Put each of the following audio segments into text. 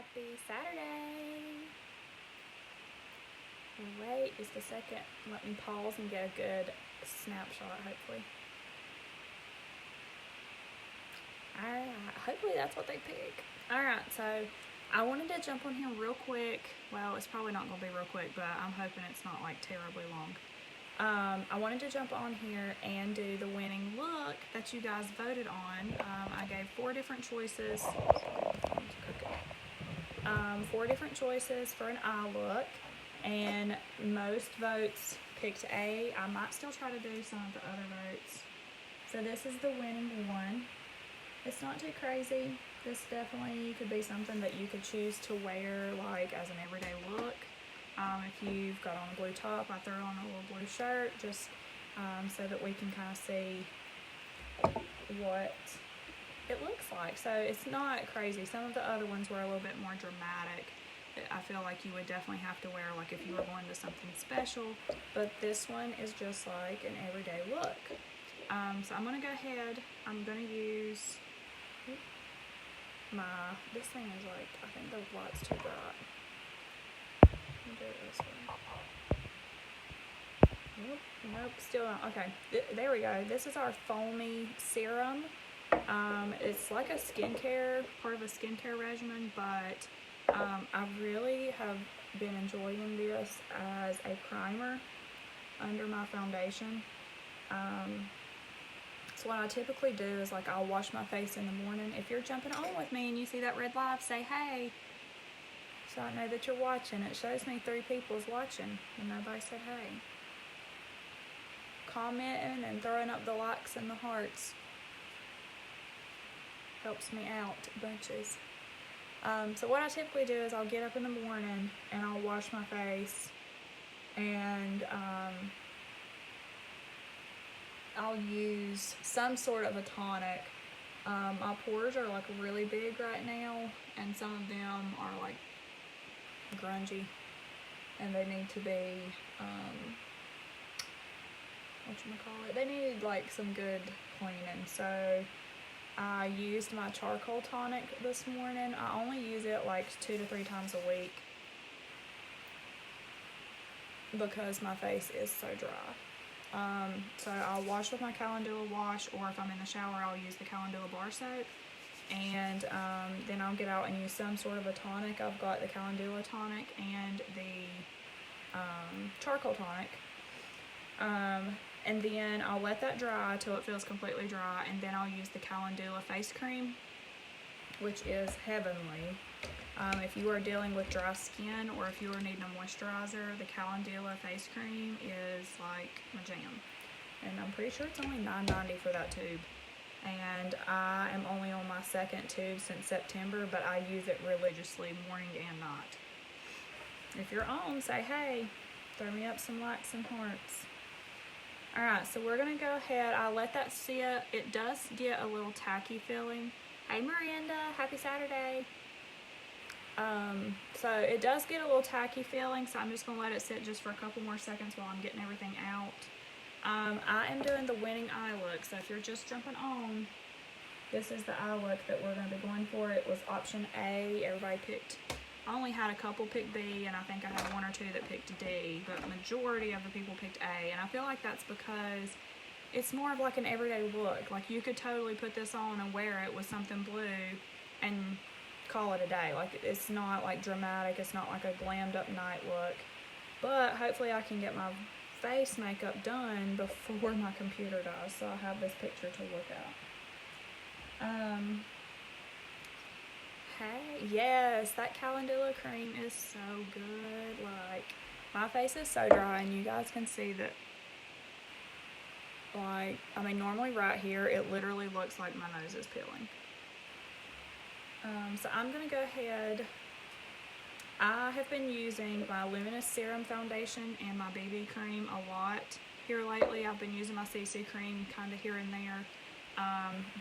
Happy Saturday. Wait just a second. Let me pause and get a good snapshot, hopefully. Alright, hopefully that's what they pick. Alright, so I wanted to jump on here real quick. Well, it's probably not going to be real quick, but I'm hoping it's not like terribly long. I wanted to jump on here and do the winning look that you guys voted on. I gave 4 different choices. 4 different choices for an eye look, and most votes picked A. I might still try to do some of the other votes. So this is the winning one. It's not too crazy. This definitely could be something that you could choose to wear like as an everyday look. If you've got on a blue top, I throw on a little blue shirt just so that we can kind of see what it looks like. So it's not crazy. Some of the other ones were a little bit more dramatic. I feel like you would definitely have to wear like if you were going to something special, but this one is just like an everyday look. So I'm going to go ahead, I'm going to use this thing is like, I think the light's too bright. Let me do it this way. Nope, still not. Okay, there we go. This is our foamy serum. It's like a skincare, part of a skincare regimen, but I really have been enjoying this as a primer under my foundation. So what I typically do is like I'll wash my face in the morning. If you're jumping on with me and you see that red live, say hey, so I know that you're watching. It shows me 3 people's watching and nobody said hey. Commenting and throwing up the likes and the hearts helps me out bunches. So what I typically do is I'll get up in the morning and I'll wash my face, and I'll use some sort of a tonic. My pores are like really big right now, and some of them are like grungy and they need to be they need like some good cleaning. So I used my charcoal tonic this morning. I only use it like 2 to 3 times a week because my face is so dry. So I'll wash with my Calendula wash, or if I'm in the shower I'll use the Calendula bar soap, and then I'll get out and use some sort of a tonic. I've got the Calendula tonic and the charcoal tonic. And then I'll let that dry till it feels completely dry, and then I'll use the Calendula face cream, which is heavenly. If you are dealing with dry skin or if you are needing a moisturizer, the Calendula face cream is like my jam. And I'm pretty sure it's only $9.90 for that tube. And I am only on my 2nd tube since September, but I use it religiously morning and night. If you're on, say hey, throw me up some likes and hearts. Alright, so we're going to go ahead. I let that sit. It does get a little tacky feeling. Hey Miranda, happy Saturday. So it does get a little tacky feeling, so I'm just going to let it sit just for a couple more seconds while I'm getting everything out. I am doing the winning eye look, so if you're just jumping on, this is the eye look that we're going to be going for. It was option A. Everybody picked, I only had a couple pick B, and I think I had 1 or 2 that picked D, but majority of the people picked A, and I feel like that's because it's more of like an everyday look. Like you could totally put this on and wear it with something blue and call it a day. Like it's not like dramatic, it's not like a glammed up night look, but hopefully I can get my face makeup done before my computer dies, so I have this picture to look at. Hey, yes, that Calendula cream is so good. Like, my face is so dry, and you guys can see that, like, I mean, normally right here, it literally looks like my nose is peeling. So I'm going to go ahead. I have been using my Luminous Serum Foundation and my BB cream a lot here lately. I've been using my CC cream kind of here and there.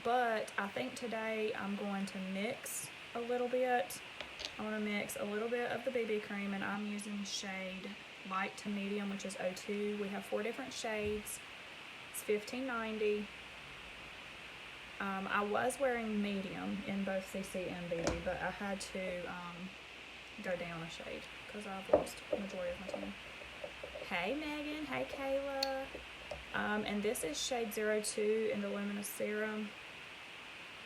But I think today I'm going to mix a little bit. I want to mix a little bit of the BB cream, and I'm using shade light to medium, which is 02. We have 4 different shades. It's $15.90. I was wearing medium in both CC and BB, but I had to go down a shade because I've lost the majority of my tan. Hey Megan, hey Kayla. And this is shade 02 in the Luminous Serum.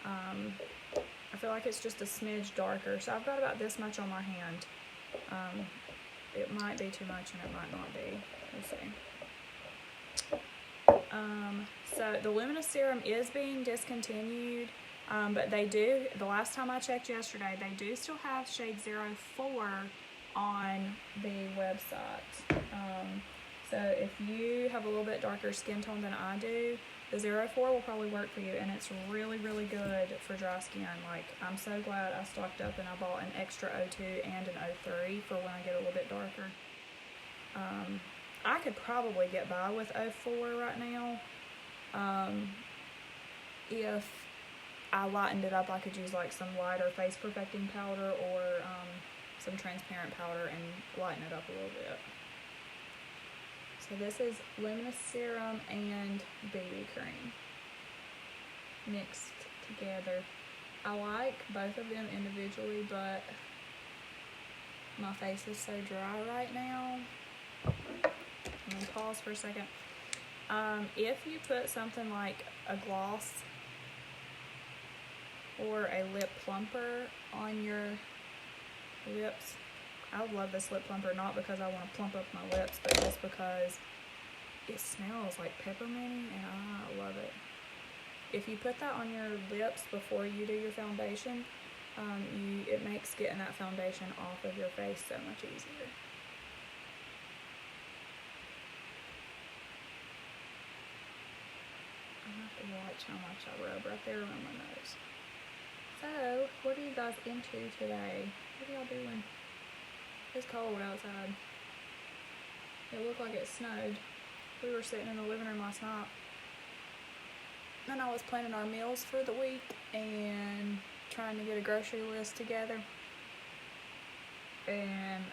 I feel like it's just a smidge darker, so I've got about this much on my hand. It might be too much and it might not be. We'll see. So the Luminous Serum is being discontinued, but they do, the last time I checked yesterday, they do still have shade 04 on the website. So if you have a little bit darker skin tone than I do, the 04 will probably work for you, and it's really, really good for dry skin. Like, I'm so glad I stocked up and I bought an extra 02 and an 03 for when I get a little bit darker. I could probably get by with 04 right now. If I lightened it up, I could use like some lighter face perfecting powder or some transparent powder and lighten it up a little bit. So this is Luminous Serum and BB Cream mixed together. I like both of them individually, but my face is so dry right now. I'm going to pause for a second. If you put something like a gloss or a lip plumper on your lips, I love this lip plumper, not because I want to plump up my lips, but just because it smells like peppermint and I love it. If you put that on your lips before you do your foundation, it makes getting that foundation off of your face so much easier. I have to watch how much I rub right there on my nose. So, what are you guys into today? What are y'all doing? It's cold outside. It looked like it snowed. We were sitting in the living room last night, and I was planning our meals for the week and trying to get a grocery list together. And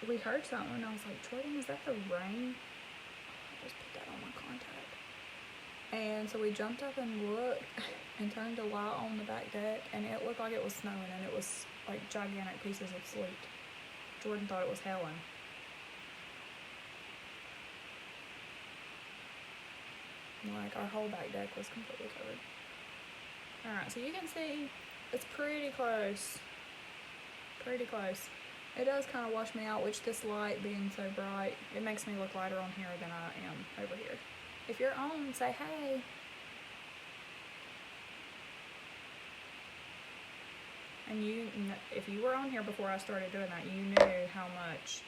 we heard something, and I was like, Jordan, is that the rain? I'll just put that on my contact. And so we jumped up and looked and turned the light on the back deck, and it looked like it was snowing, and it was like gigantic pieces of sleet. Jordan thought it was hailing. Like, our whole back deck was completely covered. Alright, so you can see it's pretty close. Pretty close. It does kind of wash me out, which this light being so bright, it makes me look lighter on here than I am over here. If you're on, say hey. And if you were on here before I started doing that, you knew how much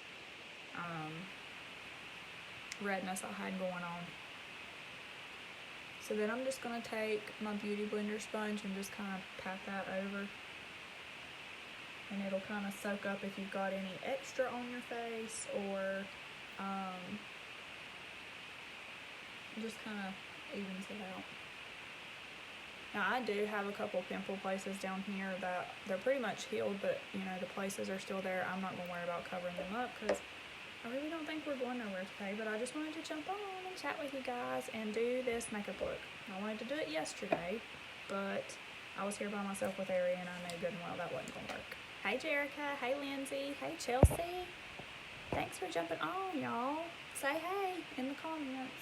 redness I had going on. So then I'm just going to take my Beauty Blender sponge and just kind of pat that over. And it'll kind of soak up if you've got any extra on your face, or just kind of evens it out. Now I do have a couple pimple places down here that they're pretty much healed, but you know, the places are still there. I'm not going to worry about covering them up because I really don't think we're going nowhere today, but I just wanted to jump on and chat with you guys and do this makeup look. I wanted to do it yesterday, but I was here by myself with Ari, and I knew good and well that wasn't going to work. Hey Jerica, hey Lindsay, hey Chelsea. Thanks for jumping on, y'all. Say hey in the comments.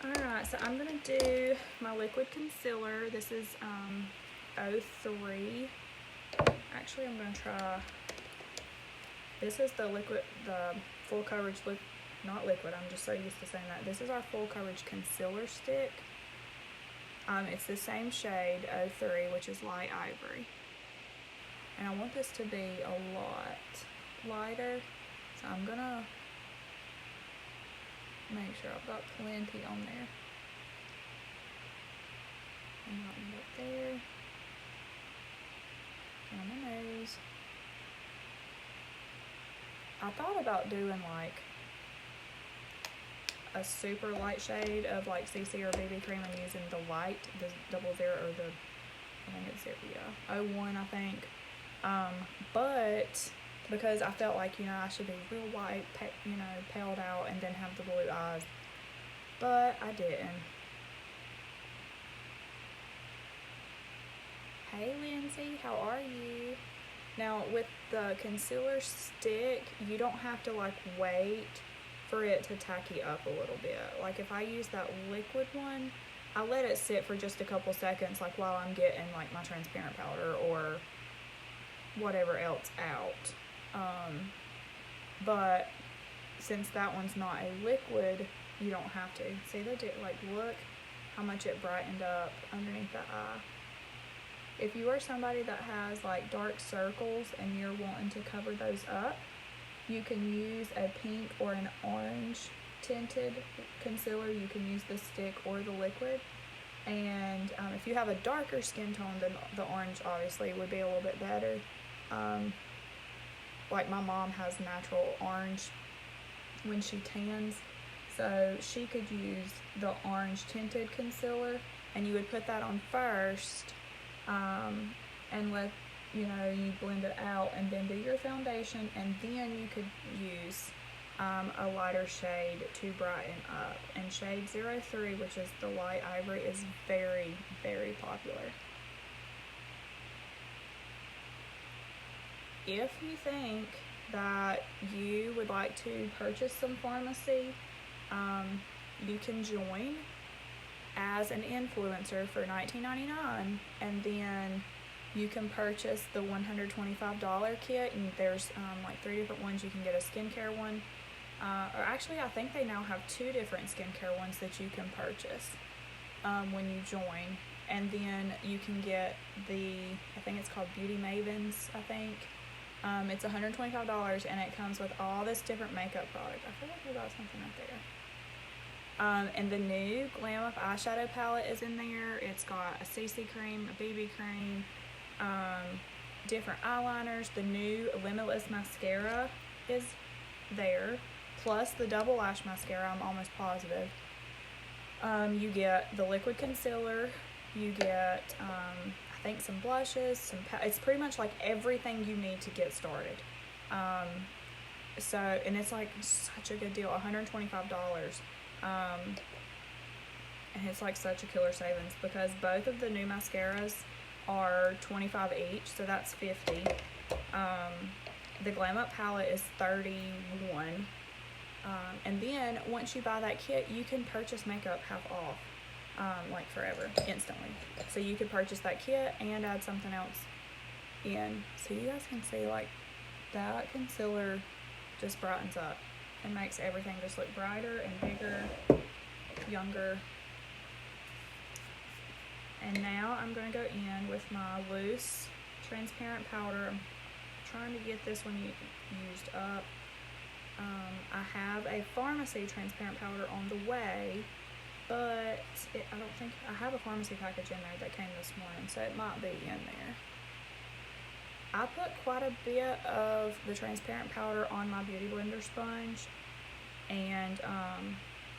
Alright, so I'm going to do my liquid concealer. This is 03. Actually, I'm going to try, this is the liquid, the full coverage, not liquid, I'm just so used to saying that. This is our full coverage concealer stick. It's the same shade, 03, which is light ivory. And I want this to be a lot lighter, so I'm going to make sure I've got plenty on there. And lighten it up there. On my nose. I thought about doing like a super light shade of like CC or BB cream and using the light, the 00 or the, I think it's 01, I think. But because I felt like, you know, I should be real white, you know, paled out, and then have the blue eyes. But I didn't. Hey Lindsay, how are you? Now with the concealer stick, you don't have to like wait for it to tacky up a little bit. Like if I use that liquid one, I let it sit for just a couple seconds, like while I'm getting like my transparent powder or whatever else out. But since that one's not a liquid, you don't have to. See, like look how much it brightened up underneath the eye. If you are somebody that has like dark circles and you're wanting to cover those up, you can use a pink or an orange tinted concealer. You can use the stick or the liquid. And if you have a darker skin tone, then the orange obviously would be a little bit better. Like my mom has natural orange when she tans, so she could use the orange tinted concealer, and you would put that on first, and let you blend it out, and then do your foundation, and then you could use a lighter shade to brighten up. And shade 03, which is the light ivory, is very, very popular. If you think that you would like to purchase some Farmasi, you can join as an influencer for $19.99, and then you can purchase the $125 kit, and there's like 3 different ones. You can get a skincare one, or actually I think they now have 2 different skincare ones that you can purchase when you join. And then you can get I think it's called Beauty Mavens, I think. It's $125, and it comes with all this different makeup product. I feel like we got something right there. And the new Glam Up eyeshadow palette is in there. It's got a CC cream, a BB cream, different eyeliners. The new Limitless mascara is there, plus the double lash mascara, I'm almost positive. You get the liquid concealer. You get I think some blushes, it's pretty much like everything you need to get started. And it's like such a good deal, $125. And it's like such a killer savings, because both of the new mascaras are $25 each, so that's $50. The Glam Up palette is $31. And then once you buy that kit, you can purchase makeup half off. Like forever, instantly. So you could purchase that kit and add something else in. So you guys can see, like, that concealer just brightens up and makes everything just look brighter and bigger, younger. And now I'm going to go in with my loose transparent powder. I'm trying to get this one used up. I have a Farmasi transparent powder on the way, but I don't think I have a Farmasi package in there that came this morning, so it might be in there. I put quite a bit of the transparent powder on my Beauty Blender sponge, and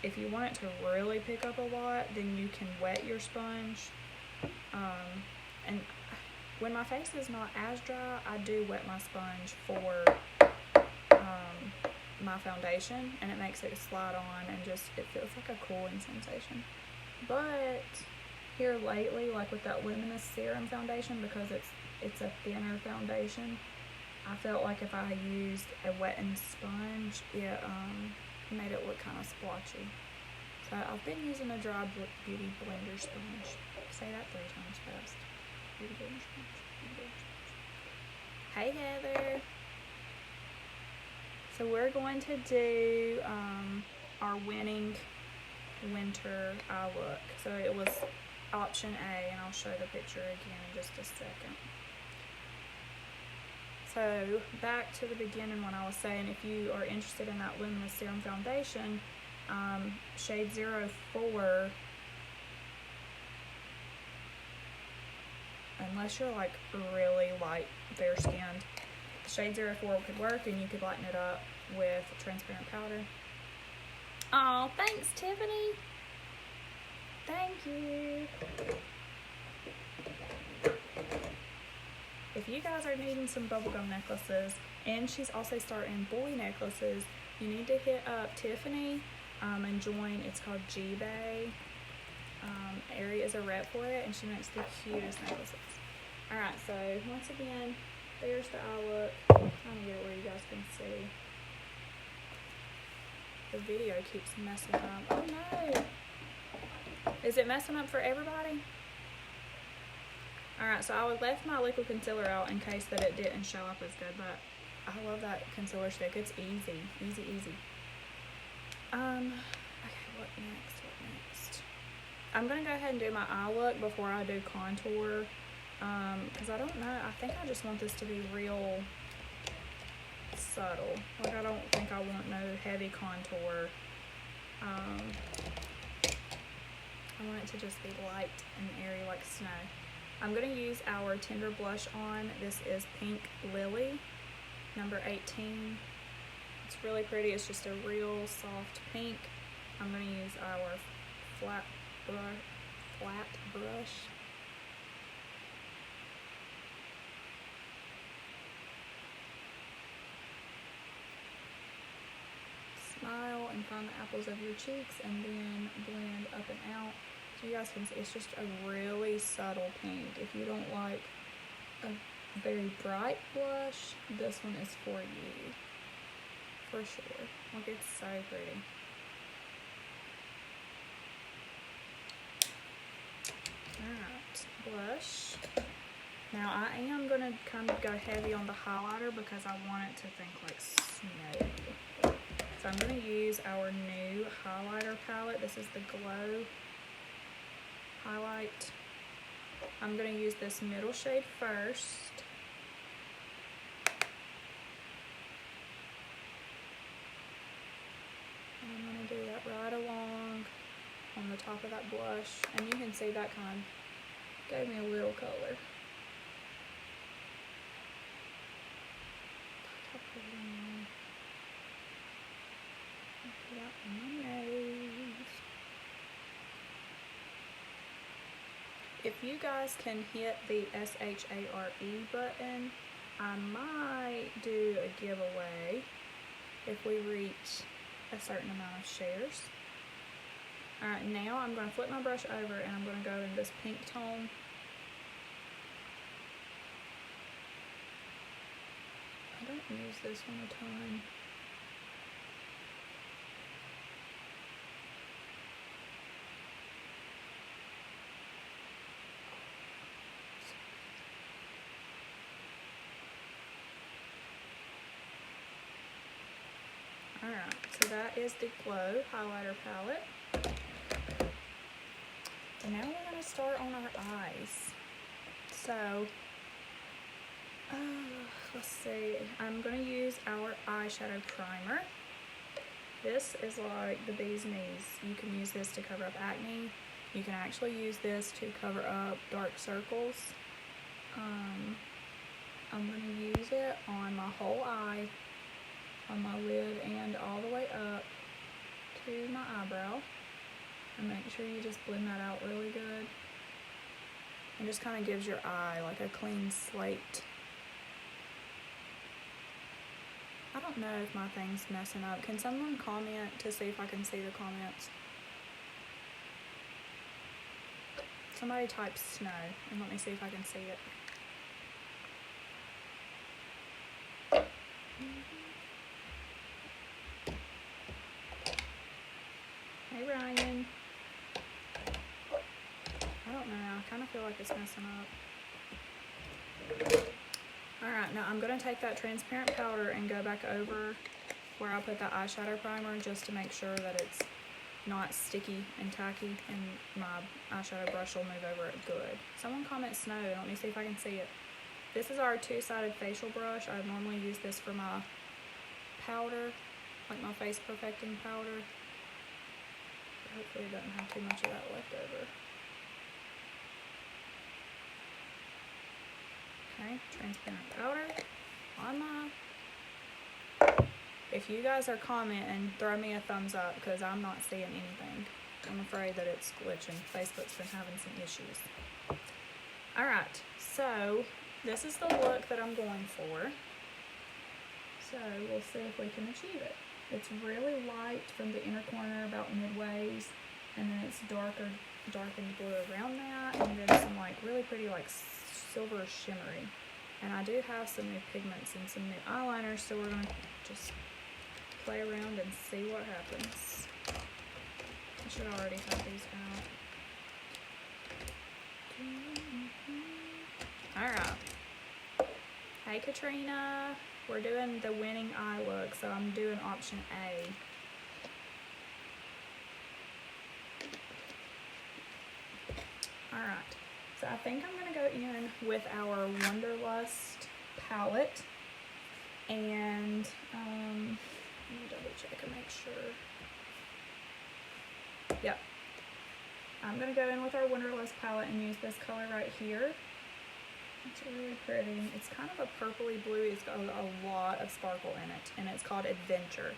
if you want it to really pick up a lot, then you can wet your sponge. And when my face is not as dry, I do wet my sponge for my foundation, and it makes it slide on, and just it feels like a cooling sensation. But here lately, like with that Luminous Serum foundation, because it's a thinner foundation, I felt like if I used a wetting sponge, it made it look kind of splotchy. So I've been using a dry Beauty Blender sponge. Say that 3 times fast. Beauty Blender sponge. Beauty Blender sponge. Hey Heather. So we're going to do our winning winter eye look. So it was option A, and I'll show the picture again in just a second. So back to the beginning when I was saying, if you are interested in that Luminous Serum foundation, shade 04, unless you're like really light, fair skinned, shade 04 could work, and you could lighten it up with transparent powder. Oh, thanks, Tiffany. Thank you. If you guys are needing some bubblegum necklaces, and she's also starting boy necklaces, you need to hit up Tiffany and join. It's called G-Bay. Ari is a rep for it, and she makes the cutest necklaces. Alright, so once again, there's the eye look. I'm trying to get it where you guys can see. The video keeps messing up. Oh no! Is it messing up for everybody? Alright, so I left my liquid concealer out in case that it didn't show up as good, but I love that concealer stick. It's easy. Easy, easy. Okay, what next? I'm going to go ahead and do my eye look before I do contour. Because I don't know. I think I just want this to be real subtle. Like, I don't think I want no heavy contour. I want it to just be light and airy like snow. I'm going to use our Tender Blush on. This is Pink Lily, number 18. It's really pretty. It's just a real soft pink. I'm going to use our flat brush. Smile and find the apples of your cheeks and then blend up and out. So you guys can see it's just a really subtle pink. If you don't like a very bright blush, this one is for you. For sure. Like, it's so pretty. Alright, blush. Now I am going to kind of go heavy on the highlighter because I want it to think like snow. So I'm going to use our new highlighter palette. This is the Glow highlight. I'm going to use this middle shade first. And I'm going to do that right along on the top of that blush. And you can see that kind of gave me a little color. Put that on my nose. If you guys can hit the SHARE button, I might do a giveaway if we reach a certain amount of shares. Alright, now I'm going to flip my brush over and I'm going to go in this pink tone. I don't use this one a ton. Alright, so that is the Glow highlighter palette. And now we're going to start on our eyes. So, let's see. I'm going to use our eyeshadow primer. This is like the bee's knees. You can use this to cover up acne. You can actually use this to cover up dark circles. I'm going to use it on my whole eye, on my lid, and all the way up to my eyebrow. And make sure you just blend that out really good. And just kind of gives your eye like a clean slate. I don't know if my thing's messing up. Can someone comment to see if I can see the comments? Somebody type snow and let me see if I can see it. Hey Ryan. I don't know, I kind of feel like it's messing up. Alright, now I'm going to take that transparent powder and go back over where I put that eyeshadow primer just to make sure that it's not sticky and tacky, and my eyeshadow brush will move over it good. Someone comment snow, let me see if I can see it. This is our two-sided facial brush. I normally use this for my powder, like my face perfecting powder. Hopefully it doesn't have too much of that left over. Okay, transparent powder on my... If you guys are commenting, throw me a thumbs up because I'm not seeing anything. I'm afraid that it's glitching. Facebook's been having some issues. Alright, so this is the look that I'm going for. So we'll see if we can achieve it. It's really light from the inner corner about midways, and then it's darkened blue around that, and then some like really pretty like silver shimmery. And I do have some new pigments and some new eyeliners, so we're gonna just play around and see what happens. I should already have these out. Alright. Hey Katrina. We're doing the winning eye look, so I'm doing option A. Alright. So I think I'm going to go in with our Wonderlust palette, and let me double check and make sure. Yep. I'm going to go in with our Wonderlust palette and use this color right here. It's really pretty. It's kind of a purpley blue. It's got a lot of sparkle in it, and it's called Adventure.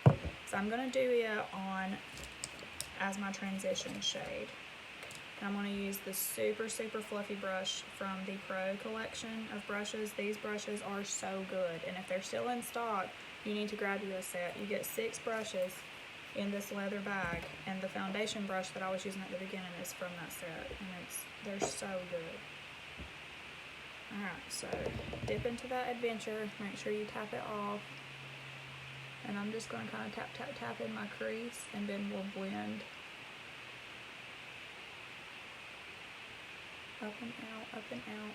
So I'm going to do it on as my transition shade. I'm going to use the super, super fluffy brush from the Pro collection of brushes. These brushes are so good, and if they're still in stock, you need to grab you a set. You get 6 brushes in this leather bag, and the foundation brush that I was using at the beginning is from that set, and they're so good. Alright, so dip into that Adventure, make sure you tap it off, and I'm just going to kind of tap, tap, tap in my crease, and then we'll blend. Up and out, up and out.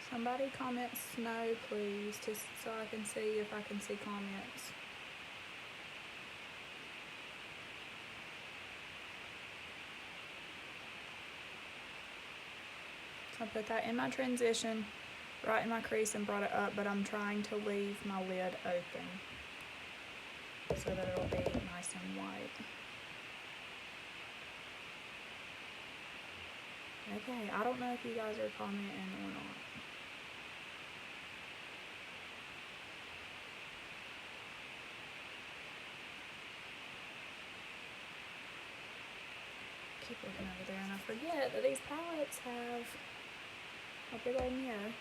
Somebody comment snow, please, just so I can see if I can see comments. So I put that in my transition, right in my crease, and brought it up, but I'm trying to leave my lid open so that it'll be nice and white. Okay, I don't know if you guys are commenting or not. Keep looking over there, and I forget that these palettes have a big old mirror.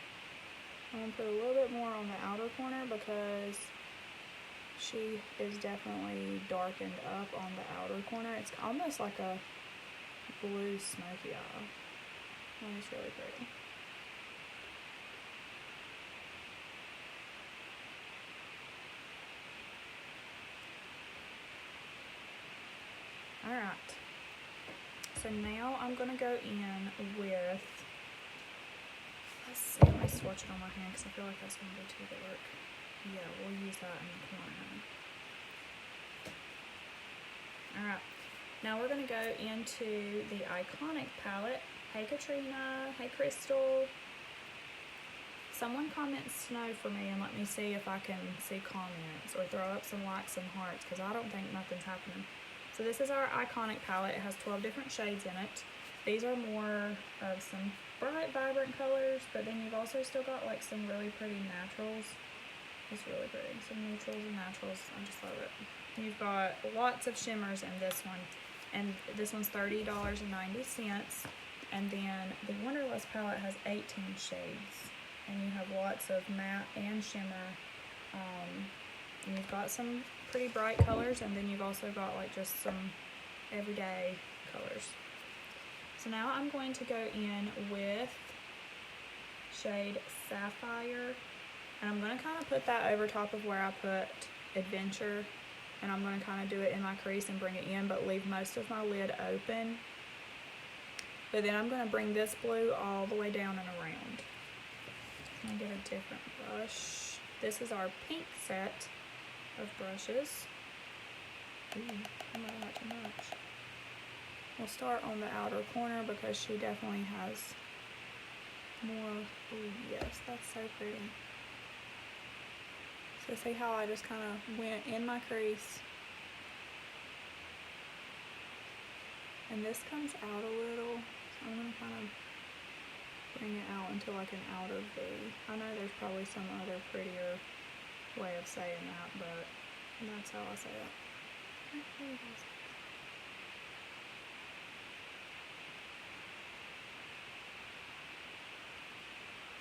I'm going to put a little bit more on the outer corner because she is definitely darkened up on the outer corner. It's almost like a blue smoky eye. And it's really pretty. Alright. So now I'm going to go in with, let's see, let me swatch it on my hand because I feel like that's going to be too dark. Yeah, we'll use that in the corner. Alright. Now we're going to go into the Iconic palette. Hey Katrina, hey Crystal. Someone comment snow for me and let me see if I can see comments, or throw up some likes and hearts, because I don't think nothing's happening. So this is our Iconic palette. It has 12 different shades in it. These are more of some bright, vibrant colors, but then you've also still got like some really pretty naturals. It's really pretty. Some neutrals and naturals. I just love it. You've got lots of shimmers in this one. And this one's $30.90. And then the Wonderlust palette has 18 shades. And you have lots of matte and shimmer. And you've got some pretty bright colors, and then you've also got like just some everyday colors. So now I'm going to go in with shade Sapphire, and I'm going to kind of put that over top of where I put Adventure, and I'm going to kind of do it in my crease and bring it in, but leave most of my lid open. But then I'm going to bring this blue all the way down and around. I'm going to get a different brush. This is our pink set of brushes. Ooh, I might have too much. We'll start on the outer corner because she definitely has more. Ooh, yes, that's so pretty. So see how I just kind of went in my crease. And this comes out a little, so I'm going to kind of bring it out into like an outer V. I know there's probably some other prettier way of saying that, but that's how I say it.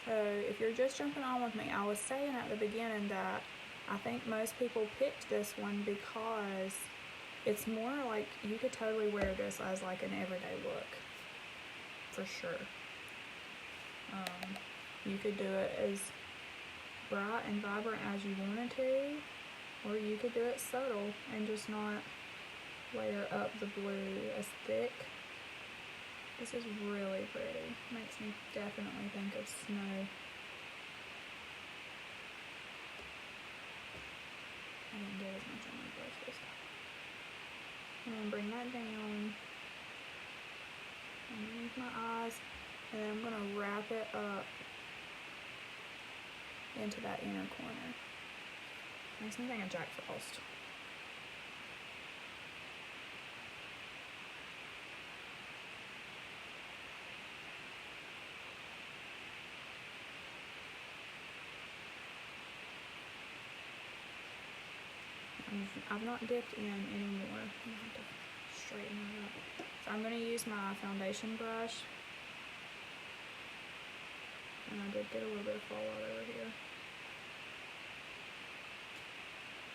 So if you're just jumping on with me, I was saying at the beginning that I think most people picked this one because it's more like you could totally wear this as like an everyday look, for sure. You could do it as bright and vibrant as you wanted to, or you could do it subtle and just not layer up the blue as thick. This is really pretty. Makes me definitely think of snow. I didn't get as much on my brush this time. And then bring that down underneath my eyes, and then I'm going to wrap it up into that inner corner. Makes me think of Jack Frost. I've not dipped in anymore. I have to straighten that up. So I'm going to use my foundation brush. And I did get a little bit of fallout over here.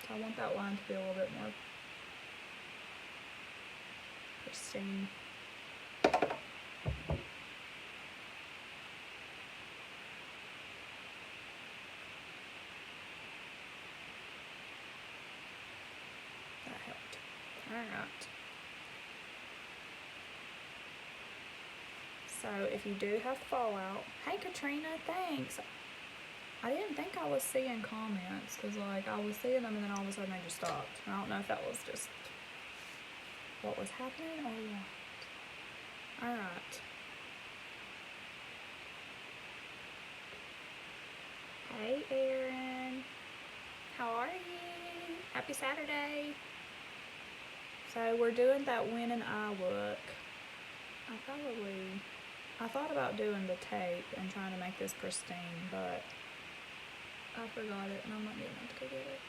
So I want that line to be a little bit more pristine. Alright, so if you do have fallout, hey Katrina, thanks. I didn't think I was seeing comments, because like I was seeing them and then all of a sudden they just stopped. I don't know if that was just what was happening or what. Alright. Hey Erin, how are you? Happy Saturday. So we're doing that winning eye look. I thought about doing the tape and trying to make this pristine, but I forgot it and I'm not getting enough to go get it.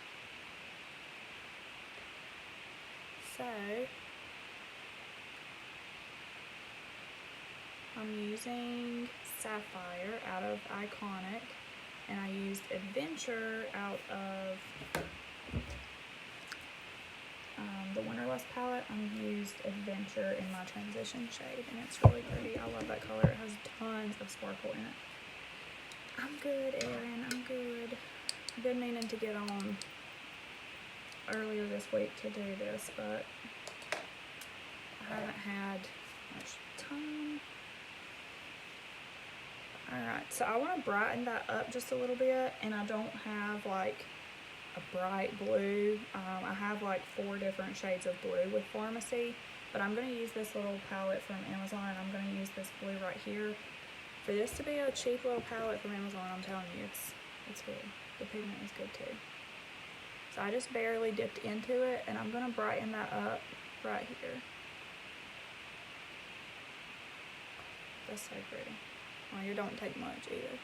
So I'm using Sapphire out of Iconic, and I used Adventure out of the Winterlust palette. I used Adventure in my transition shade, and it's really pretty. I love that color. It has tons of sparkle in it. I'm good, Erin. I'm good. I've been meaning to get on earlier this week to do this, but I haven't had much time. Alright, so I want to brighten that up just a little bit, and I don't have like a bright blue. I have like 4 different shades of blue with Farmasi, but I'm going to use this little palette from Amazon, and I'm going to use this blue right here. For this to be a cheap little palette from Amazon, I'm telling you, it's good. The pigment is good too. So I just barely dipped into it, and I'm going to brighten that up right here. That's so pretty. Well, it don't take much either.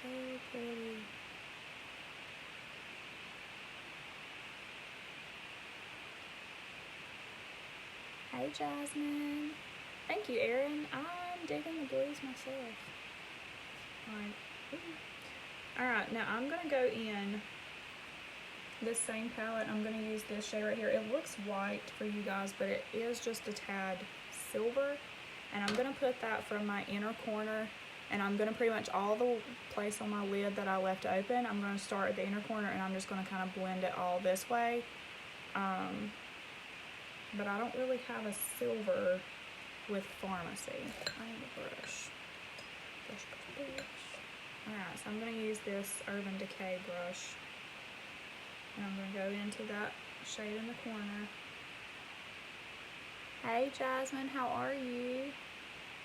So pretty. Hey Jasmine. Thank you, Erin. I'm digging the blues myself. Alright, now I'm going to go in this same palette. I'm going to use this shade right here. It looks white for you guys, but it is just a tad silver. And I'm going to put that from my inner corner, and I'm going to pretty much all the place on my lid that I left open, I'm going to start at the inner corner, and I'm just going to kind of blend it all this way. But I don't really have a silver with Farmasi. I need a brush. Alright, so I'm going to use this Urban Decay brush. And I'm going to go into that shade in the corner. Hey Jasmine, how are you?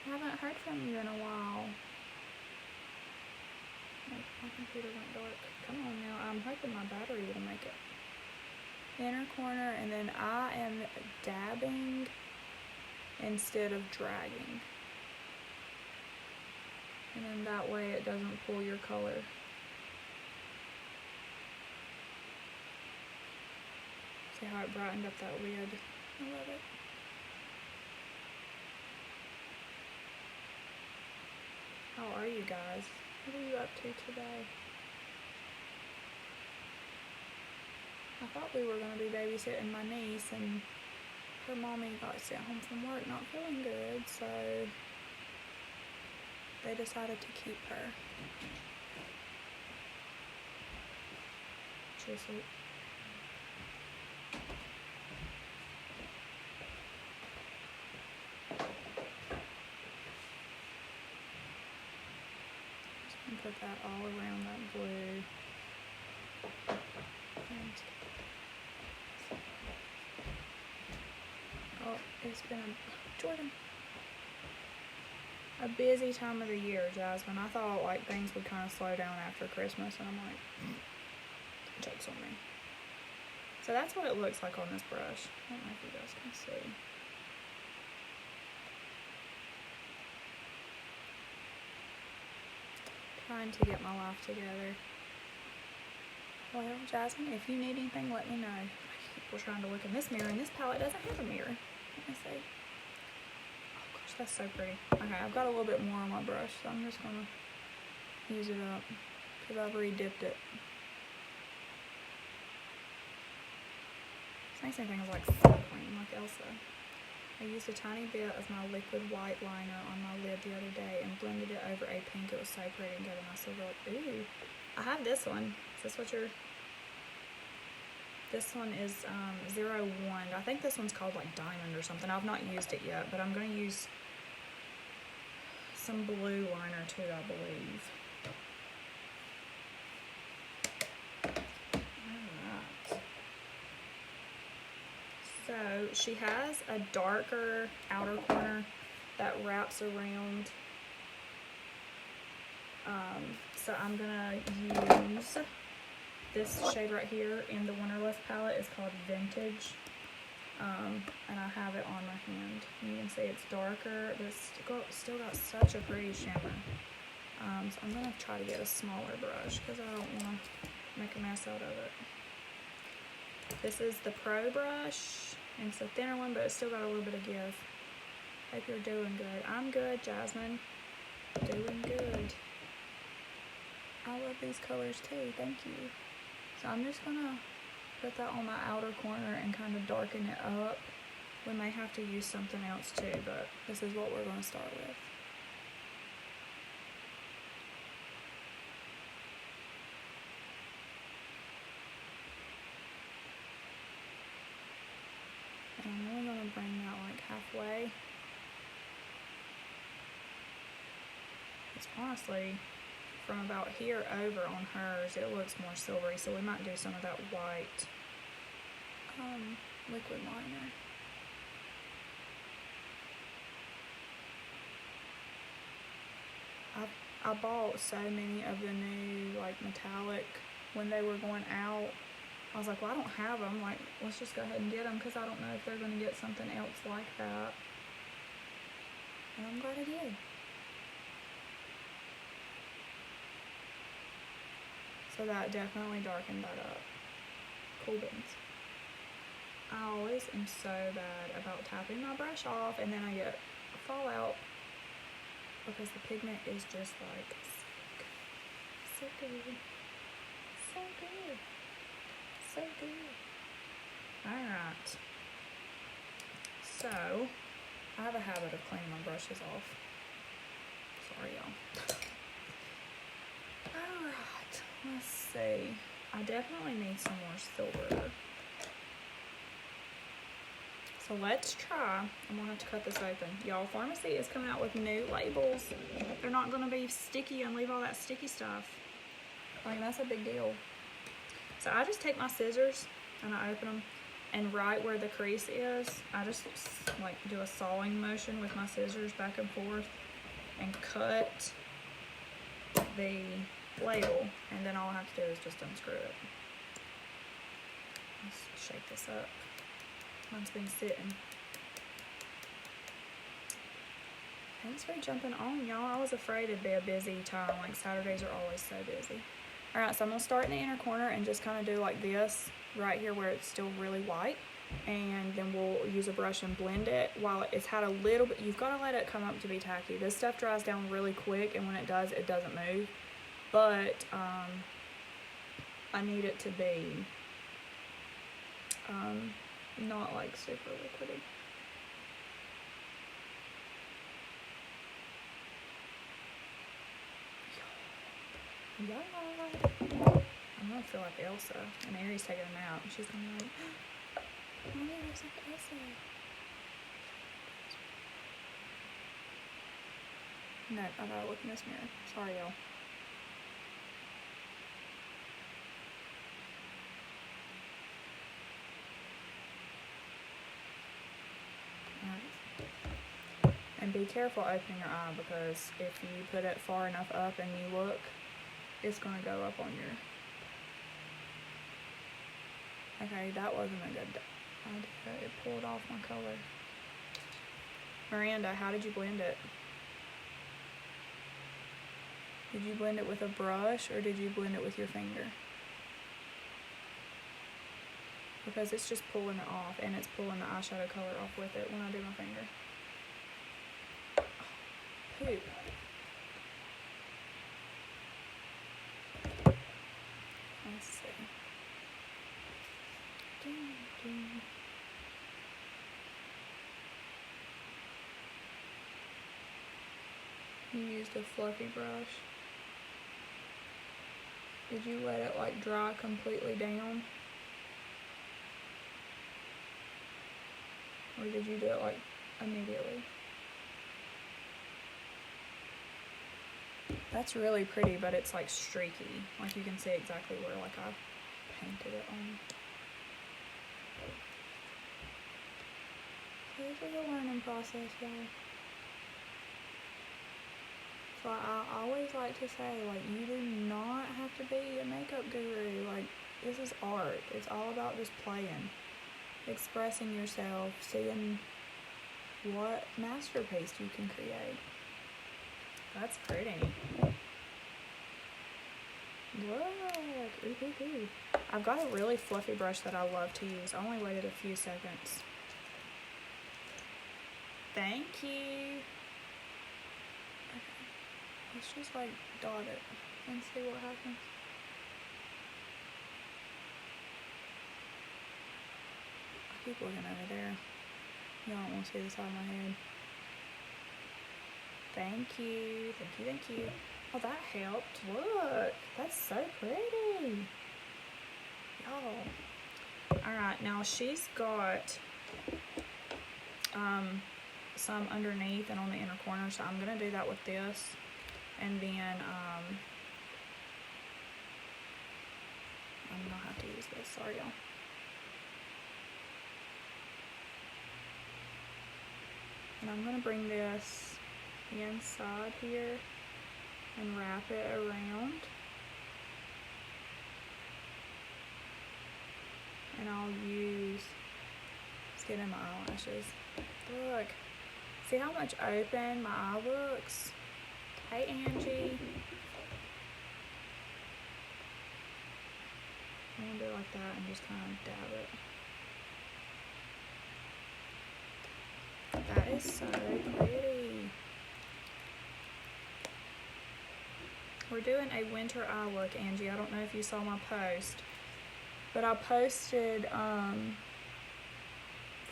I haven't heard from you in a while. My computer went dark. Come on now, I'm hoping my battery will make it. Inner corner, and then I am dabbing instead of dragging. And then that way it doesn't pull your color. See how it brightened up that lid? I love it. How are you guys? What are you up to today? I thought we were going to be babysitting my niece and her mommy got sent home from work not feeling good, so they decided to keep her. Chisel. Just gonna put that all around that blue. And oh, it's been Jordan. A busy time of the year, Jasmine. I thought like things would kind of slow down after Christmas, and I'm like, joke's on me. So that's what it looks like on this brush. I don't know if you guys can see. Trying to get my life together. Well, Jasmine, if you need anything, let me know. I keep trying to look in this mirror, and this palette doesn't have a mirror. Let me see. Oh gosh, that's so pretty. Okay, I've got a little bit more on my brush, so I'm just gonna use it up because I've re-dipped it. This makes me think of like Silk Queen, like Elsa. I used a tiny bit of my liquid white liner on my lid the other day and blended it over a pink. It was so pretty and gave my silver look. Ooh, I have this one. Is this what you're... This one is 01. I think this one's called like Diamond or something. I've not used it yet, but I'm going to use some blue liner too, I believe. Alright. So she has a darker outer corner that wraps around. So I'm going to use this shade right here in the Winterlust palette. It's called Vintage, and I have it on my hand. You can see it's darker, but it's still got such a pretty shimmer. So I'm gonna try to get a smaller brush because I don't want to make a mess out of it. This is the Pro brush, and it's a thinner one, but it's still got a little bit of give. Hope you're doing good. I'm good, Jasmine. Doing good. I love these colors too. Thank you. So I'm just gonna put that on my outer corner and kind of darken it up. We may have to use something else too, but this is what we're gonna start with. And I'm really gonna bring that like halfway. It's honestly, from about here over on hers, it looks more silvery, so we might do some of that white liquid liner. I bought so many of the new like metallic when they were going out. I was like, well, I don't have them. Like, let's just go ahead and get them because I don't know if they're going to get something else like that. And I'm glad I did. So that definitely darkened that up. Cool beans. I always am so bad about tapping my brush off and then I get a fallout because the pigment is just like so good. So good. So good. Alright. So, I have a habit of cleaning my brushes off. Sorry, y'all. Alright. Let's see. I definitely need some more silver. So let's try. I'm gonna have to cut this open. Y'all, Farmasi is coming out with new labels. They're not gonna be sticky and leave all that sticky stuff. Like, that's a big deal. So I just take my scissors and I open them, and right where the crease is, I just like do a sawing motion with my scissors back and forth and cut the label, and then all I have to do is just unscrew it. Let's shake this up. Mine's been sitting. Thanks for jumping on, y'all. I was afraid it'd be a busy time. Like, Saturdays are always so busy. Alright, so I'm going to start in the inner corner and just kind of do like this right here where it's still really white. And then we'll use a brush and blend it while it's had a little bit. You've got to let it come up to be tacky. This stuff dries down really quick, and when it does, it doesn't move. But I need it to be not like super liquidy. Yeah. I'm gonna feel like Elsa, and Aries taking a nap, and she's gonna be like, Mommy, looks like Elsa. No, I gotta look in this mirror. Sorry, y'all. Alright. And be careful opening your eye, because if you put it far enough up and you look, it's gonna go up on your... Okay, that wasn't a good idea. It pulled off my color. Miranda, how did you blend it? Did you blend it with a brush, or did you blend it with your finger? Because it's just pulling it off, and it's pulling the eyeshadow color off with it when I do my finger. Oh, poop. Let's see. You used a fluffy brush. Did you let it like dry completely down? Or did you do it like immediately? That's really pretty, but it's like streaky. Like you can see exactly where like I painted it on. This is a learning process, y'all. So I always like to say, like, you do not have to be a makeup guru. Like, this is art. It's all about just playing, expressing yourself, seeing what masterpiece you can create. That's pretty. Look. Ooh. I've got a really fluffy brush that I love to use. I only waited a few seconds. Thank you. Let's just like dot it and see what happens. I keep looking over there. Y'all don't want to see the side of my head. Thank you. Oh, that helped. Look, that's so pretty. Y'all. Alright, now she's got some underneath and on the inner corner, so I'm gonna do that with this. And then I'm gonna have to use this, sorry y'all. And I'm gonna bring this inside here and wrap it around. And I'll use, let's get in my eyelashes. Look, see how much open my eye looks? Hey Angie. I'm gonna do it like that and just kind of dab it. That is so pretty. We're doing a winter eye look, Angie. I don't know if you saw my post, but I posted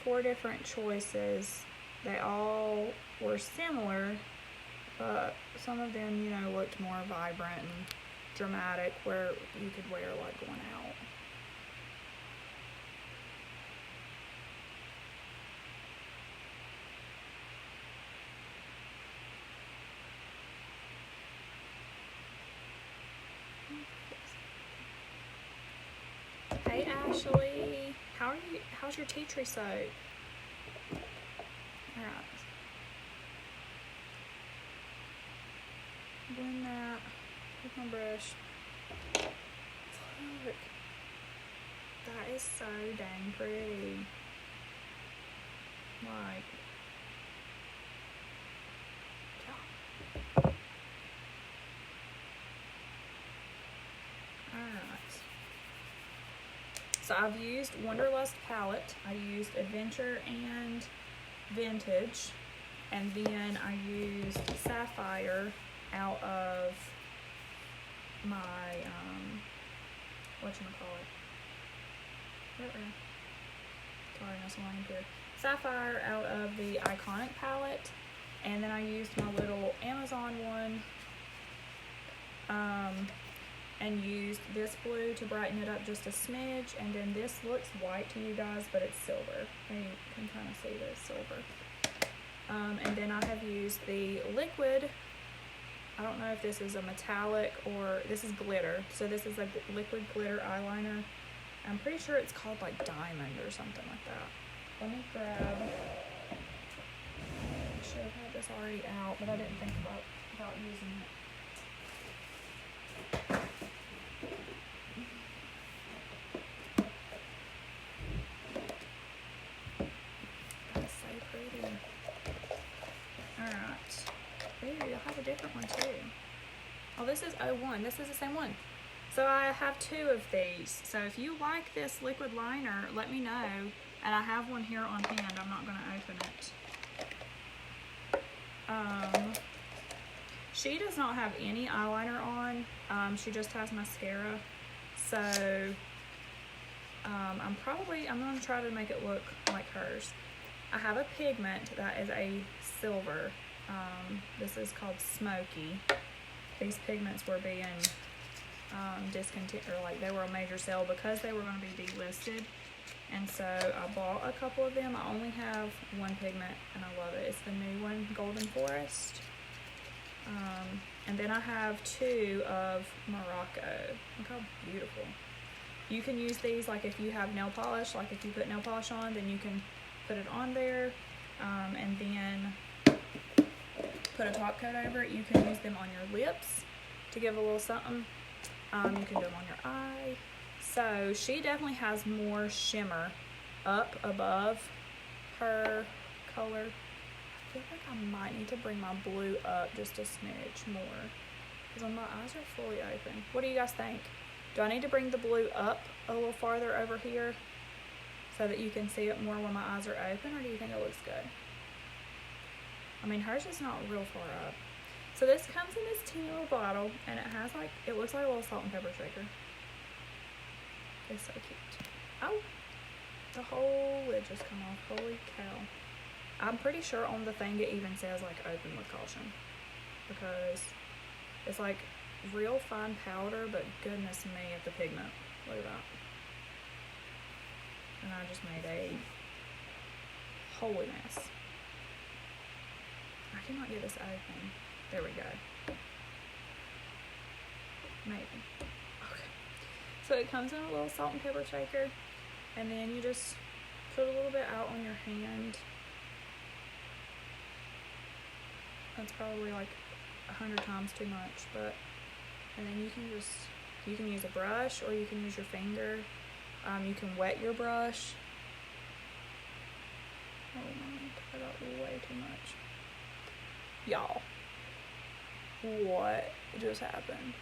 4 different choices. They all were similar, but some of them, you know, looked more vibrant and dramatic, where you could wear like going out. Hey Ashley, how are you? How's your tea tree soap? Alright. Blend that with my brush. Look. That is so dang pretty. Like, yeah. Alright. So I've used Wonderlust palette. I used Adventure and Vintage. And then I used Sapphire out of my, whatchamacallit. Sorry, no line here. Sapphire out of the Iconic palette. And then I used my little Amazon one and used this blue to brighten it up just a smidge, and then this looks white to you guys, but it's silver. You can kind of see that it's silver. And then I have used the liquid, I don't know if this is a metallic or this is glitter. So this is a liquid glitter eyeliner. I'm pretty sure it's called like Diamond or something like that. Let me grab, I should have had this already out, but I didn't think about using it. That's so pretty. Alright. Ooh, I have a different one too. Oh, this is 01. This is the same one. So I have two of these. So if you like this liquid liner, let me know. And I have one here on hand. I'm not going to open it. She does not have any eyeliner on. She just has mascara. So I'm going to try to make it look like hers. I have a pigment that is a silver. This is called Smoky. These pigments were being discontinued, or like they were a major sale because they were going to be delisted. And so I bought a couple of them. I only have one pigment and I love it. It's the new one, Golden Forest. And then I have two of Morocco. Look how beautiful. You can use these like if you have nail polish, like if you put nail polish on, then you can put it on there. And then put a top coat over it. You can use them on your lips to give a little something. You can do them on your eye. So she definitely has more shimmer up above her color. I feel like I might need to bring my blue up just a smidge more because my eyes are fully open. What do you guys think? Do I need to bring the blue up a little farther over here so that you can see it more when my eyes are open, or do you think it looks good? I mean, hers is not real far up. So this comes in this teeny little bottle, and it has like, it looks like a little salt and pepper shaker. It's so cute. Oh, the whole lid just come off. Holy cow. I'm pretty sure on the thing it even says like open with caution, because it's like real fine powder, but goodness me at the pigment. Look at that. And I just made a holy mess. I cannot get this open. There we go. Maybe. Okay. So it comes in a little salt and pepper shaker, and then you just put a little bit out on your hand. That's probably like 100 times too much, but, and then you can use a brush or you can use your finger. You can wet your brush. Oh my, I got way too much. Y'all, what just happened?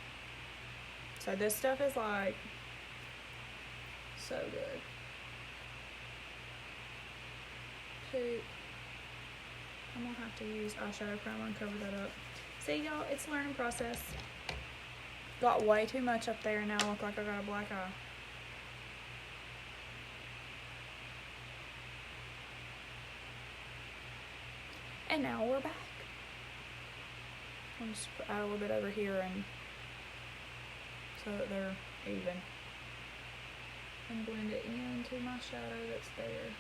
So this stuff is like so good. Poop. I'm gonna have to use eyeshadow primer and cover that up. See y'all, it's a learning process. Got way too much up there and now I look like I got a black eye. And now we're back. I'll just add a little bit over here and so that they're even. And blend it into my shadow that's there.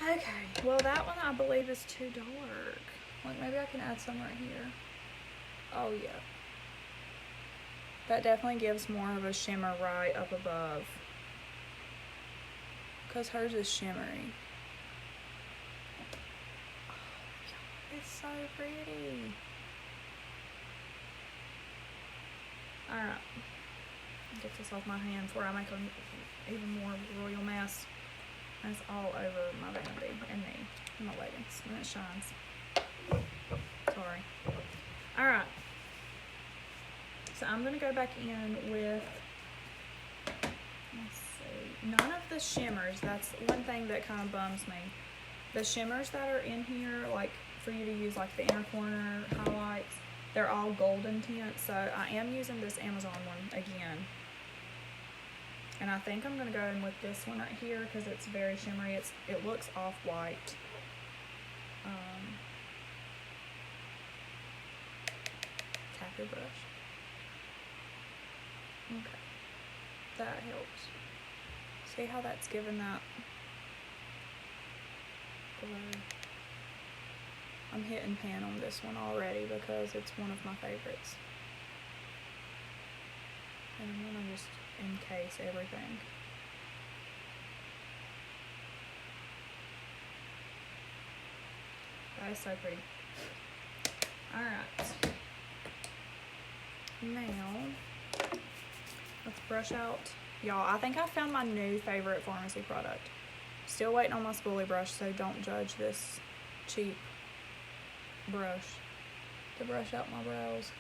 Okay, well that one I believe is too dark. Like maybe I can add some right here. Oh yeah. That definitely gives more of a shimmer right up above. Because hers is shimmery. It's so pretty. Alright. Get this off my hand before I make an even more royal mess. And it's all over my vanity and me and my leggings when it shines. Sorry. Alright. So I'm going to go back in with, let's see, none of the shimmers. That's one thing that kind of bums me. The shimmers that are in here, like for you to use like the inner corner highlights, they're all golden tint. So I am using this Amazon one again. And I think I'm going to go in with this one right here because it's very shimmery. It looks off-white. Tap your brush. Okay, that helps. See how that's given that glow? I'm hitting pan on this one already because it's one of my favorites. And I'm gonna just encase everything. That is so pretty. Alright. Now, let's brush out. Y'all, I think I found my new favorite Farmasi product. Still waiting on my spoolie brush, so don't judge this cheap brush to brush out my brows.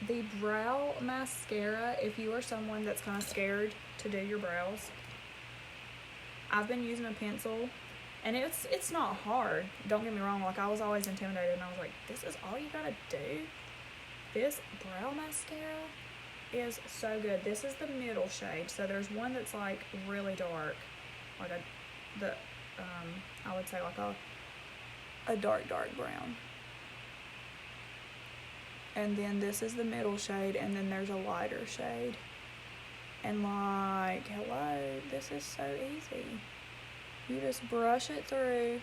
The brow mascara, if you are someone that's kind of scared to do your brows, I've been using a pencil, and it's not hard. Don't get me wrong, like I was always intimidated, and I was like, this is all you gotta do? This brow mascara is so good. This is the middle shade, so there's one that's like really dark, like I would say like a dark brown. And then this is the middle shade, and then there's a lighter shade. And like, hello, this is so easy. You just brush it through.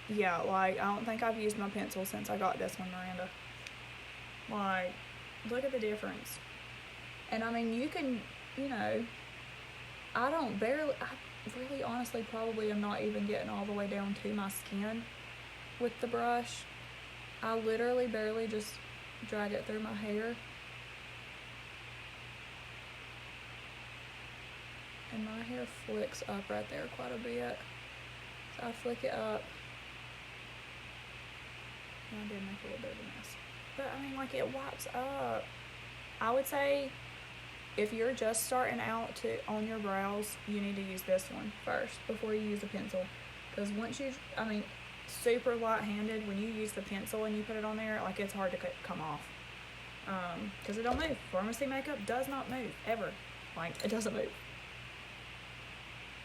Yeah, like, I don't think I've used my pencil since I got this one, Miranda. Like, look at the difference. And I mean, you can, you know, I really honestly probably am not even getting all the way down to my skin with the brush. I literally barely just drag it through my hair. And my hair flicks up right there quite a bit. So I flick it up. And I did make a little bit of a mess. But I mean, like, it wipes up. I would say if you're just starting out on your brows, you need to use this one first before you use a pencil. Because once you, I mean, super light-handed, when you use the pencil and you put it on there, like, it's hard to come off. Because it don't move. Farmasi makeup does not move, ever. Like, it doesn't move.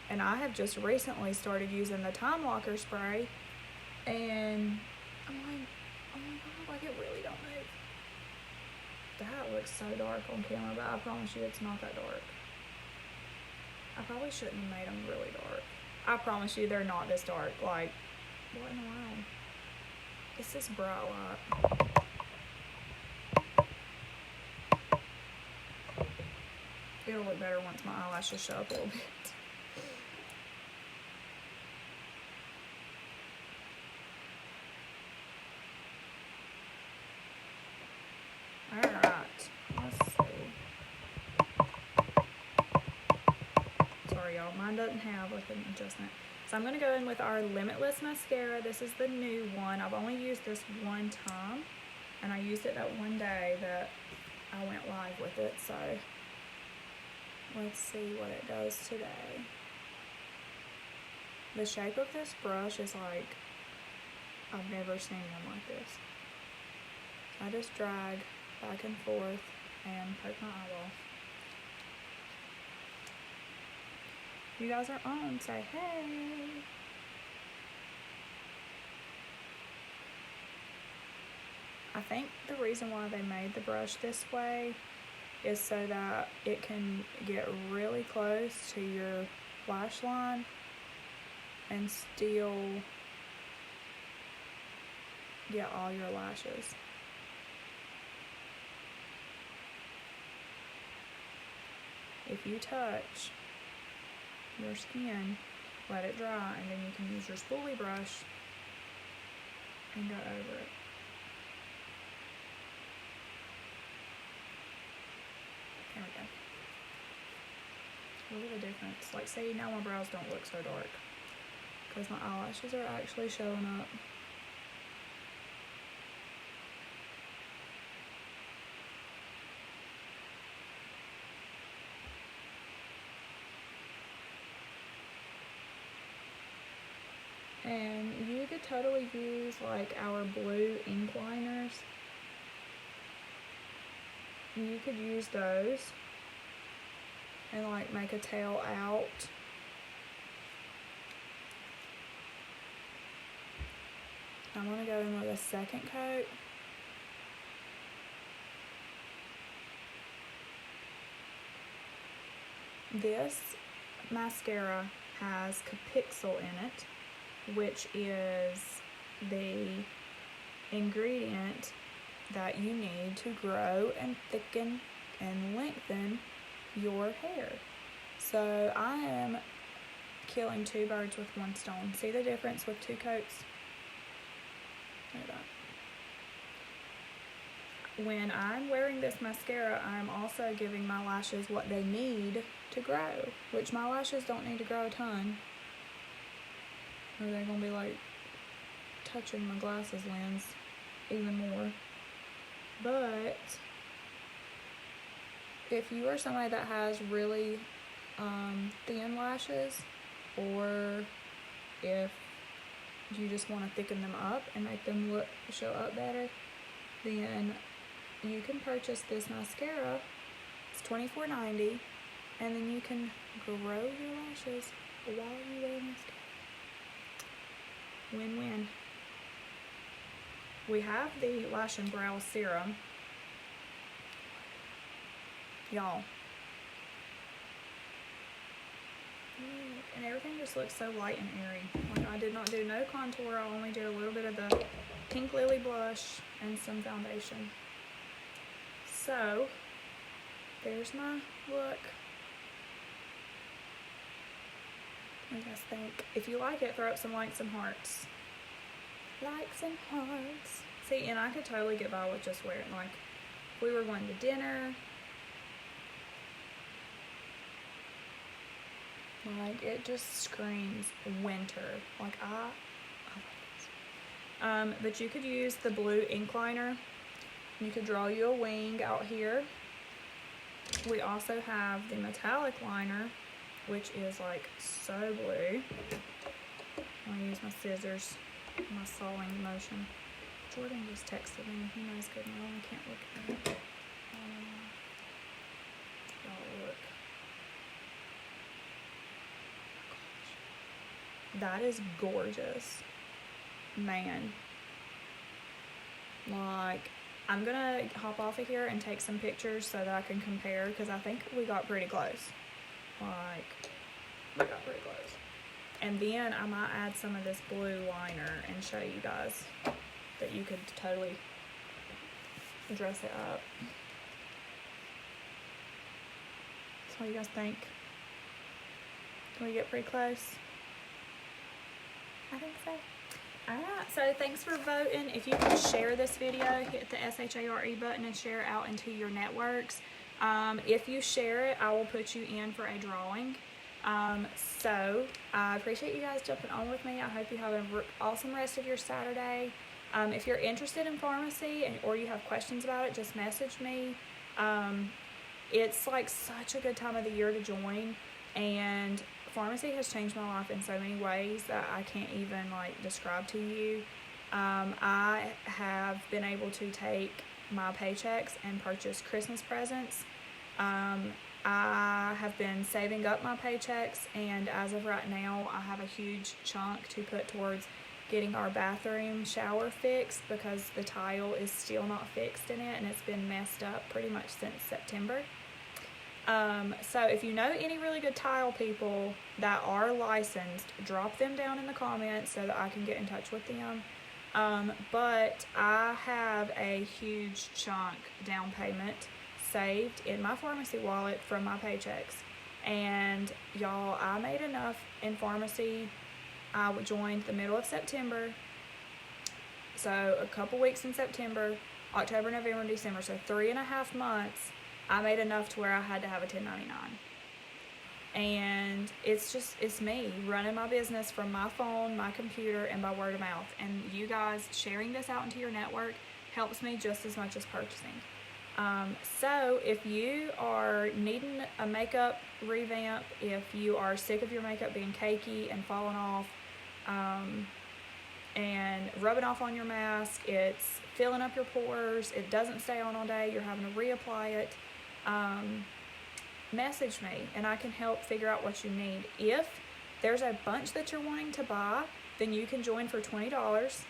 And I have just recently started using the Time Locker spray, and I'm like, oh my god, like, it really don't move. That looks so dark on camera, but I promise you it's not that dark. I probably shouldn't have made them really dark. I promise you they're not this dark. Like, what in the world? It's this bright light. It'll look better once my eyelashes show up a little bit. Alright, let's see. Sorry y'all, mine doesn't have like an adjustment. So I'm going to go in with our Limitless mascara. This is the new one. I've only used this one time, and I used it that one day that I went live with it. So let's see what it does today. The shape of this brush is like, I've never seen one like this. I just drag back and forth and poke my eyeball. You guys are on, say hey. I think the reason why they made the brush this way is so that it can get really close to your lash line and still get all your lashes. If you touch your skin, let it dry, and then you can use your spoolie brush and go over it. There we go. Look at the difference. Like, see, now my brows don't look so dark because my eyelashes are actually showing up. And you could totally use like our blue ink liners. You could use those and like make a tail out. I'm gonna go in with a second coat this mascara has Capixyl in it, which is the ingredient that you need to grow and thicken and lengthen your hair. So I am killing two birds with one stone. See the difference with 2 coats? Look at that. When I'm wearing this mascara, I'm also giving my lashes what they need to grow, which my lashes don't need to grow a ton, or they're gonna be like touching my glasses lens even more. But if you are somebody that has really thin lashes, or if you just want to thicken them up and make them show up better, then you can purchase this mascara. It's $24.90, and then you can grow your lashes while you wear mascara. Win-win. We have the Lash and Brow Serum. Y'all. And everything just looks so light and airy. Like, I did not do no contour. I only did a little bit of the Pink Lily blush and some foundation. So, there's my look. What do you guys think? If you like it, throw up some likes and hearts. Likes and hearts. See, and I could totally get by with just wearing, like, if we were going to dinner, like, it just screams winter. Like, I love this. But you could use the blue ink liner. You could draw you a wing out here. We also have the metallic liner, which is like so blue. I'm gonna use my scissors, my sawing motion. Jordan just texted me. He knows good and well. I can't look at him. Y'all look. That is gorgeous. Man. Like, I'm gonna hop off of here and take some pictures so that I can compare, because I think we got pretty close. Like, we got pretty close. And then I might add some of this blue liner and show you guys that you could totally dress it up. So what do you guys think? Can we get pretty close? I think so. Alright, so thanks for voting. If you can share this video, hit the SHARE button and share it out into your networks. If you share it, I will put you in for a drawing. So I appreciate you guys jumping on with me. I hope you have an awesome rest of your Saturday. If you're interested in Farmasi or you have questions about it, just message me. It's like such a good time of the year to join, and Farmasi has changed my life in so many ways that I can't even like describe to you. I have been able to take my paychecks and purchase Christmas presents. I have been saving up my paychecks, and as of right now, I have a huge chunk to put towards getting our bathroom shower fixed, because the tile is still not fixed in it and it's been messed up pretty much since September. So if you know any really good tile people that are licensed, drop them down in the comments so that I can get in touch with them. But I have a huge chunk down payment saved in my Farmasi wallet from my paychecks. And y'all, I made enough in Farmasi. I joined the middle of September. So a couple weeks in September, October, November, December. So 3.5 months. I made enough to where I had to have a 1099. And it's me running my business from my phone, my computer, and by word of mouth. And you guys sharing this out into your network helps me just as much as purchasing. So if you are needing a makeup revamp, if you are sick of your makeup being cakey and falling off, and rubbing off on your mask, it's filling up your pores, it doesn't stay on all day, you're having to reapply it, message me and I can help figure out what you need. If there's a bunch that you're wanting to buy, then you can join for $20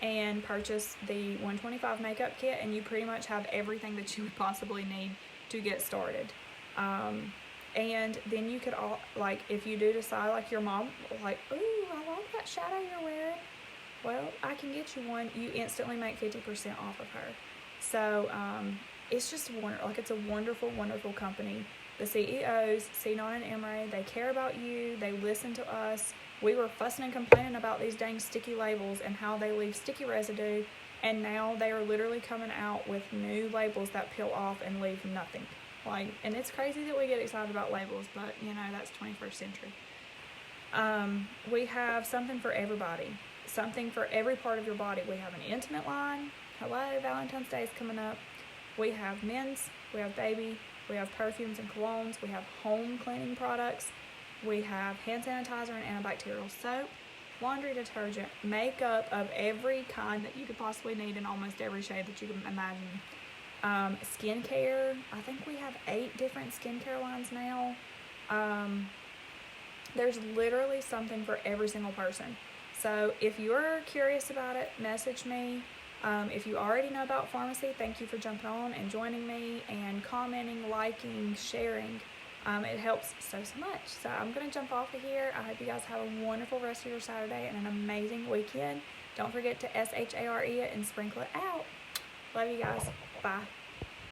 and purchase the $125 makeup kit, and you pretty much have everything that you would possibly need to get started. And then you could all, like, if you do decide, like, your mom, like, ooh, I like that shadow you're wearing. Well, I can get you one. You instantly make 50% off of her. So it's just wonderful. Like, it's a wonderful, wonderful company. The CEOs, Sinon and Emre, they care about you. They listen to us. We were fussing and complaining about these dang sticky labels and how they leave sticky residue. And now they are literally coming out with new labels that peel off and leave nothing. Like, and it's crazy that we get excited about labels, but you know, that's 21st century. We have something for everybody, something for every part of your body. We have an intimate line. Hello, Valentine's Day is coming up. We have men's, we have baby, we have perfumes and colognes, we have home cleaning products, we have hand sanitizer and antibacterial soap, laundry detergent, makeup of every kind that you could possibly need in almost every shade that you can imagine. Skincare, I think we have 8 different skincare lines now. There's literally something for every single person. So if you're curious about it, message me. If you already know about Farmasi, thank you for jumping on and joining me and commenting, liking, sharing. It helps so much. So I'm going to jump off of here. I hope you guys have a wonderful rest of your Saturday and an amazing weekend. Don't forget to SHARE it and sprinkle it out. Love you guys. Bye.